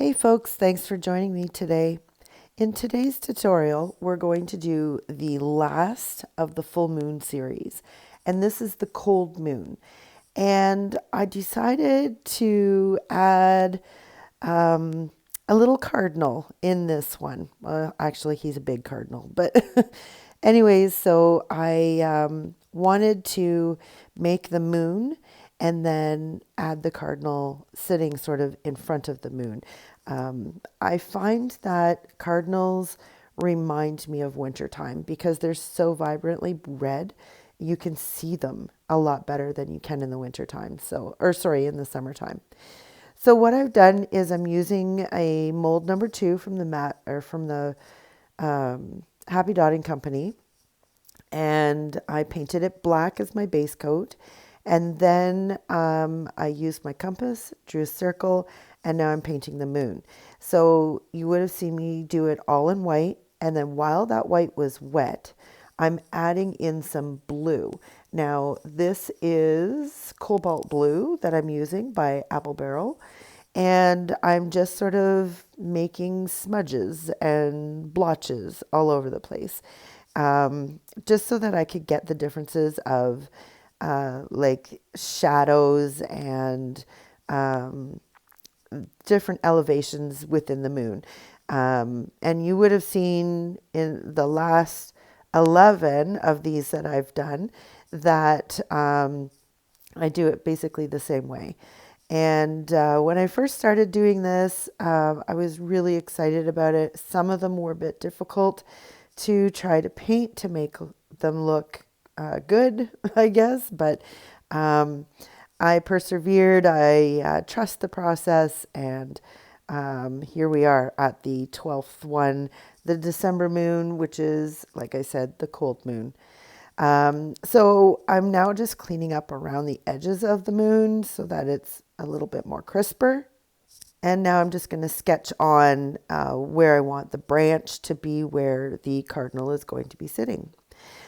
Hey folks, thanks for joining me today. In today's tutorial, we're going to do the last of the full moon series, and this is the cold moon. And I decided to add a little cardinal in this one. Well, actually, he's a big cardinal, but anyways, so I wanted to make the moon and then add the cardinal sitting sort of in front of the moon. I find that cardinals remind me of wintertime because they're so vibrantly red. You can see them a lot better than you can in the wintertime. In the summertime. So what I've done is I'm using a mold number 2 from the Happy Dotting Company, and I painted it black as my base coat. And then I used my compass, drew a circle, and now I'm painting the moon. So you would have seen me do it all in white. And then while that white was wet, I'm adding in some blue. Now this is Cobalt blue that I'm using by Apple Barrel. And I'm just sort of making smudges and blotches all over the place. Just so that I could get the differences of like shadows and different elevations within the moon. And you would have seen in the last 11 of these that I've done that I do it basically the same way. And when I first started doing this, I was really excited about it. Some of them were a bit difficult to try to paint to make them look good, I guess, but I persevered. I trust the process, and here we are at the 12th one, the December moon, which is, like I said, the cold moon. So I'm now just cleaning up around the edges of the moon so that it's a little bit more crisper. And now I'm just going to sketch on where I want the branch to be, where the cardinal is going to be sitting.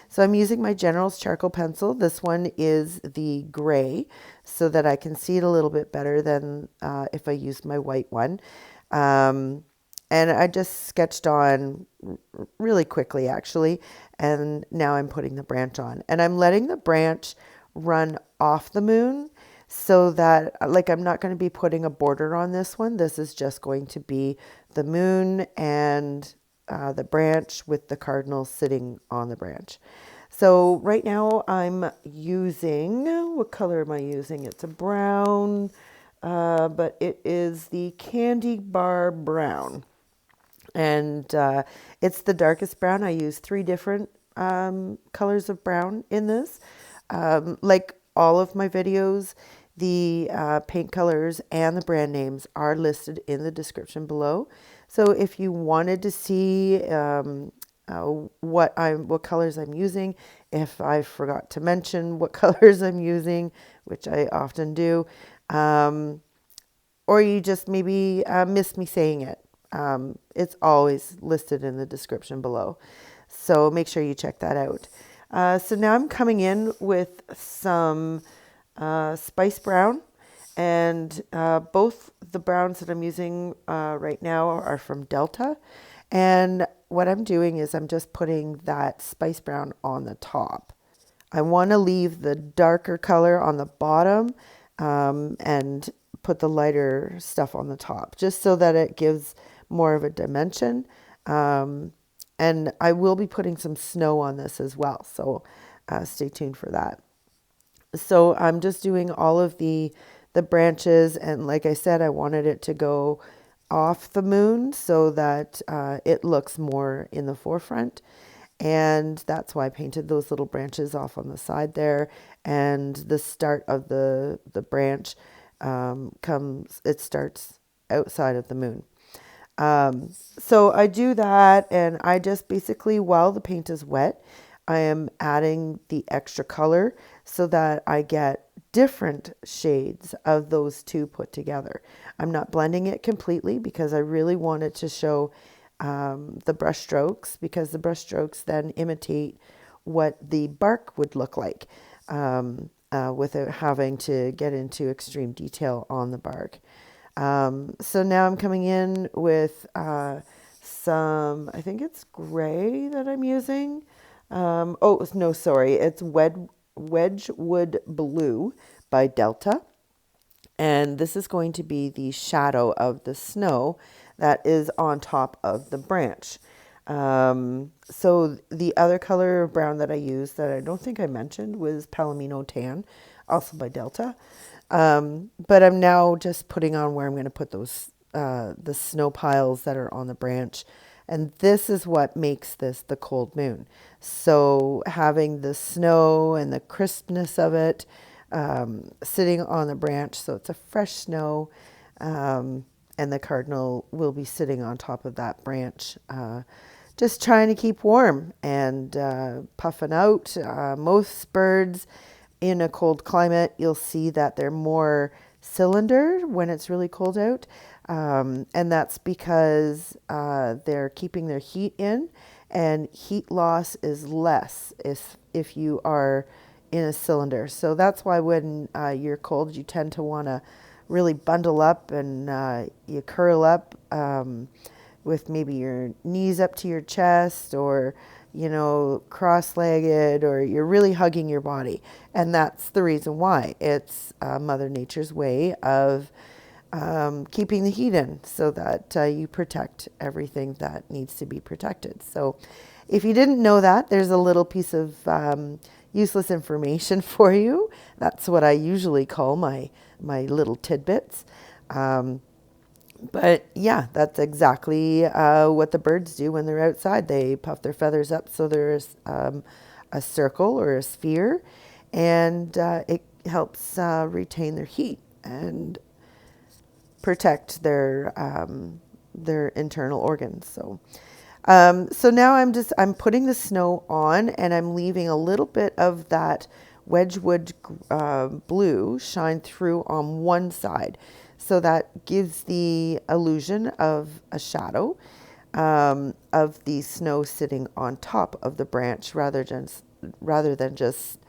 So I'm using my General's charcoal pencil. This one is the gray so that I can see it a little bit better than if I used my white one. And I just sketched on really quickly, actually. And now I'm putting the branch on. And I'm letting the branch run off the moon so that, like, I'm not going to be putting a border on this one. This is just going to be the moon and the branch with the cardinal sitting on the branch. So right now I'm using, what color am I using? It's a brown, but it is the Candy Bar Brown. And it's the darkest brown. I use 3 different colors of brown in this. Like all of my videos, the paint colors and the brand names are listed in the description below. So if you wanted to see what colors I'm using, if I forgot to mention what colors I'm using, which I often do, or you just maybe missed me saying it, it's always listed in the description below. So make sure you check that out. So now I'm coming in with some spice brown, and both the browns that I'm using right now are from Delta. And what I'm doing is I'm just putting that spice brown on the top. I want to leave the darker color on the bottom and put the lighter stuff on the top, just so that it gives more of a dimension. And I will be putting some snow on this as well, so stay tuned for that. So I'm just doing all of the branches, and like I said, I wanted it to go off the moon so that it looks more in the forefront. And that's why I painted those little branches off on the side there. And the start of the branch starts outside of the moon. So I do that, and I just basically, while the paint is wet, I am adding the extra color so that I get different shades of those two put together. I'm not blending it completely because I really wanted to show the brush strokes, because the brush strokes then imitate what the bark would look like without having to get into extreme detail on the bark. So now I'm coming in with some, I think it's gray that I'm using. Oh, no, sorry. It's Wedgewood Blue by Delta. And this is going to be the shadow of the snow that is on top of the branch. So the other color of brown that I used that I don't think I mentioned was Palomino Tan, also by Delta. But I'm now just putting on where I'm going to put those the snow piles that are on the branch. And this is what makes this the cold moon. So having the snow and the crispness of it sitting on the branch, so it's a fresh snow, and the cardinal will be sitting on top of that branch, just trying to keep warm and puffing out. Most birds in a cold climate, you'll see that they're more cylinder when it's really cold out. And that's because they're keeping their heat in, and heat loss is less if you are in a cylinder. So that's why when you're cold, you tend to want to really bundle up and you curl up with maybe your knees up to your chest, or cross-legged, or you're really hugging your body. And that's the reason why. It's Mother Nature's way of keeping the heat in so that you protect everything that needs to be protected. So if you didn't know that, there's a little piece of useless information for you. That's what I usually call my little tidbits. But yeah, that's exactly what the birds do when they're outside. They puff their feathers up so there's a circle or a sphere, and it helps retain their heat and protect their internal organs. So now I'm putting the snow on, and I'm leaving a little bit of that Wedgewood blue shine through on one side. So that gives the illusion of a shadow of the snow sitting on top of the branch rather than just,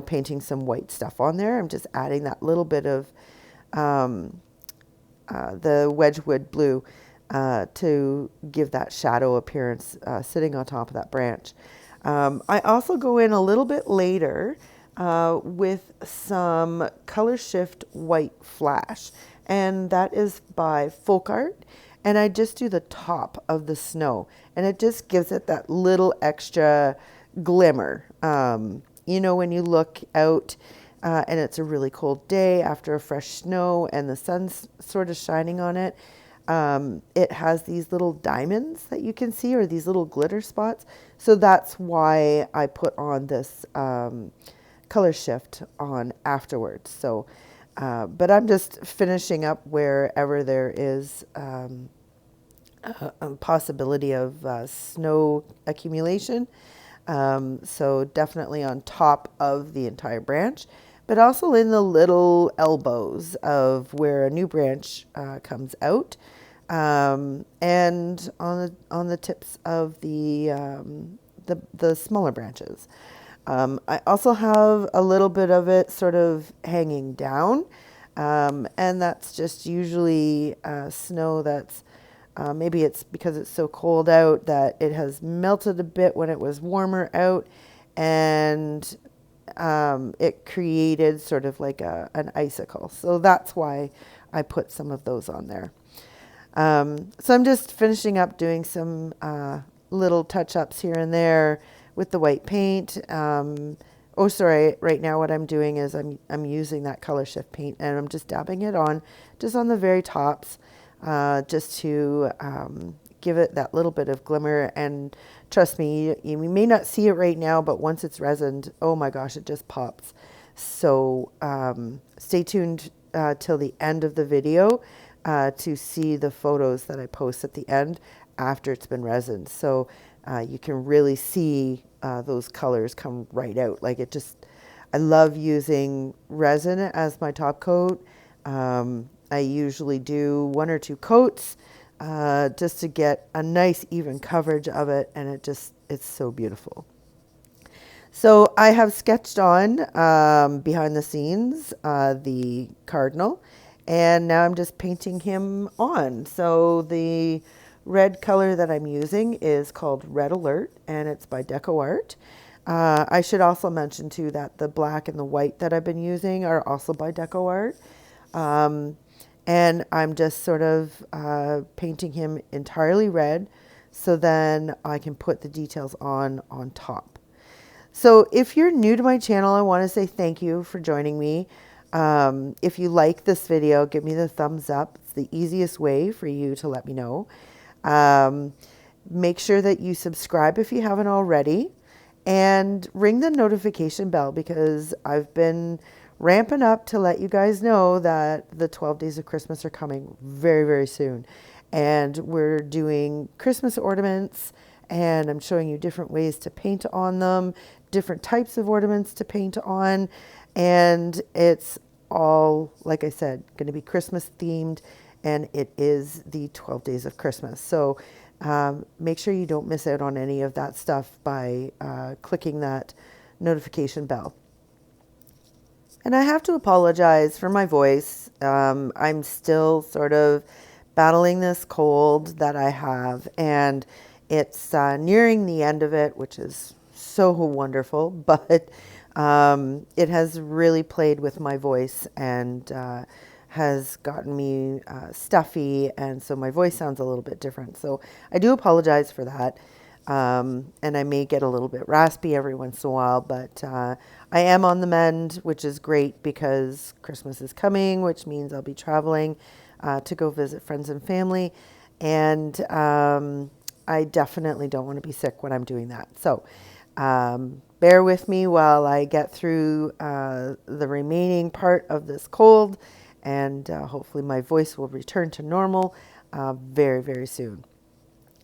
painting some white stuff on there. I'm just adding that little bit of the Wedgewood blue to give that shadow appearance sitting on top of that branch. I also go in a little bit later with some Color Shift White Flash, and that is by FolkArt. And I just do the top of the snow, and it just gives it that little extra glimmer. When you look out and it's a really cold day after a fresh snow and the sun's sort of shining on it, it has these little diamonds that you can see, or these little glitter spots. So that's why I put on this color shift on afterwards. So, but I'm just finishing up wherever there is a possibility of snow accumulation. So definitely on top of the entire branch, but also in the little elbows of where a new branch comes out, and on the tips of the smaller branches. I also have a little bit of it sort of hanging down, and that's just usually snow that's maybe it's because it's so cold out that it has melted a bit when it was warmer out, and it created sort of like an icicle. So that's why I put some of those on there. So I'm just finishing up doing some little touch-ups here and there with the white paint. Right now what I'm doing is I'm using that color shift paint, and I'm just dabbing it on just on the very tops, just to give it that little bit of glimmer. And trust me, you may not see it right now, but once it's resined, oh my gosh, it just pops. So stay tuned till the end of the video to see the photos that I post at the end after it's been resined. So you can really see those colors come right out. Like I love using resin as my top coat. I usually do 1 or 2 coats just to get a nice even coverage of it, and it's so beautiful. So I have sketched on behind the scenes the Cardinal, And now I'm just painting him on. So the red color that I'm using is called Red Alert, and it's by DecoArt. I should also mention too that the black and the white that I've been using are also by DecoArt. And I'm just sort of painting him entirely red, so then I can put the details on top. So if you're new to my channel, I want to say thank you for joining me. If you like this video, give me the thumbs up. It's the easiest way for you to let me know. Make sure that you subscribe if you haven't already, and ring the notification bell, because I've been ramping up to let you guys know that the 12 days of Christmas are coming very, very soon. And we're doing Christmas ornaments, and I'm showing you different ways to paint on them, different types of ornaments to paint on. And it's all, like I said, going to be Christmas themed, and it is the 12 days of Christmas. So make sure you don't miss out on any of that stuff by clicking that notification bell. And I have to apologize for my voice. I'm still sort of battling this cold that I have, and it's nearing the end of it, which is so wonderful, but it has really played with my voice and has gotten me stuffy, and so my voice sounds a little bit different. So I do apologize for that. And I may get a little bit raspy every once in a while, but I am on the mend, which is great because Christmas is coming, which means I'll be traveling to go visit friends and family. And I definitely don't want to be sick when I'm doing that. So bear with me while I get through the remaining part of this cold, and hopefully my voice will return to normal very, very soon.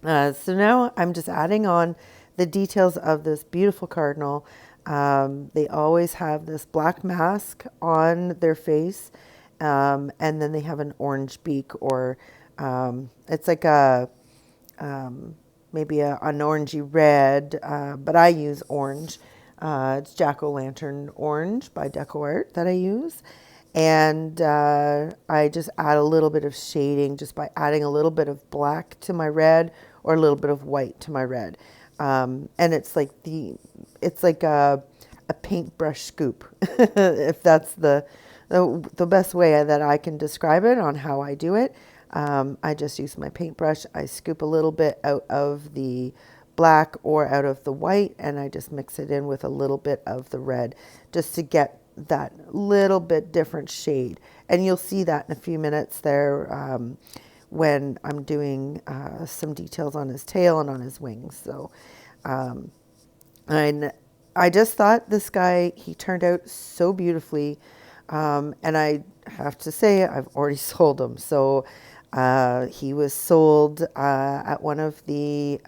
So now I'm just adding on the details of this beautiful cardinal. They always have this black mask on their face, and then they have an orange beak, or it's like a maybe an orangey red, but I use orange. It's Jack-o'-lantern orange by DecoArt that I use. And I just add a little bit of shading just by adding a little bit of black to my red, or a little bit of white to my red. And it's like a paintbrush scoop, if that's the best way that I can describe it on how I do it. I just use my paintbrush. I scoop a little bit out of the black or out of the white, and I just mix it in with a little bit of the red just to get that little bit different shade. And you'll see that in a few minutes there when I'm doing some details on his tail and on his wings. So and I just thought this guy, he turned out so beautifully. And I have to say, I've already sold him. So he was sold at one of the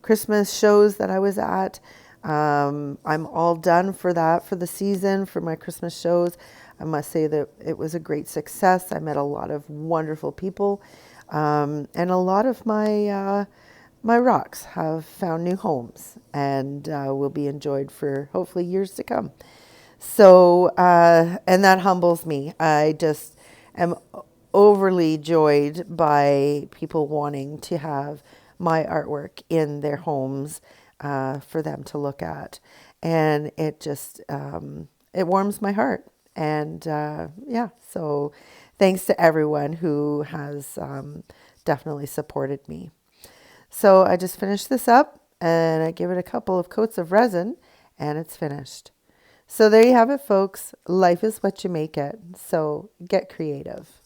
Christmas shows that I was at. I'm all done for that for the season, for my Christmas shows. I must say that it was a great success. I met a lot of wonderful people, and a lot of my my rocks have found new homes and will be enjoyed for hopefully years to come. So, and that humbles me. I just am overly joyed by people wanting to have my artwork in their homes for them to look at. And it just, it warms my heart. And yeah, so thanks to everyone who has definitely supported me. So I just finished this up, and I give it a couple of coats of resin, and it's finished. So there you have it, folks. Life is what you make it. So get creative.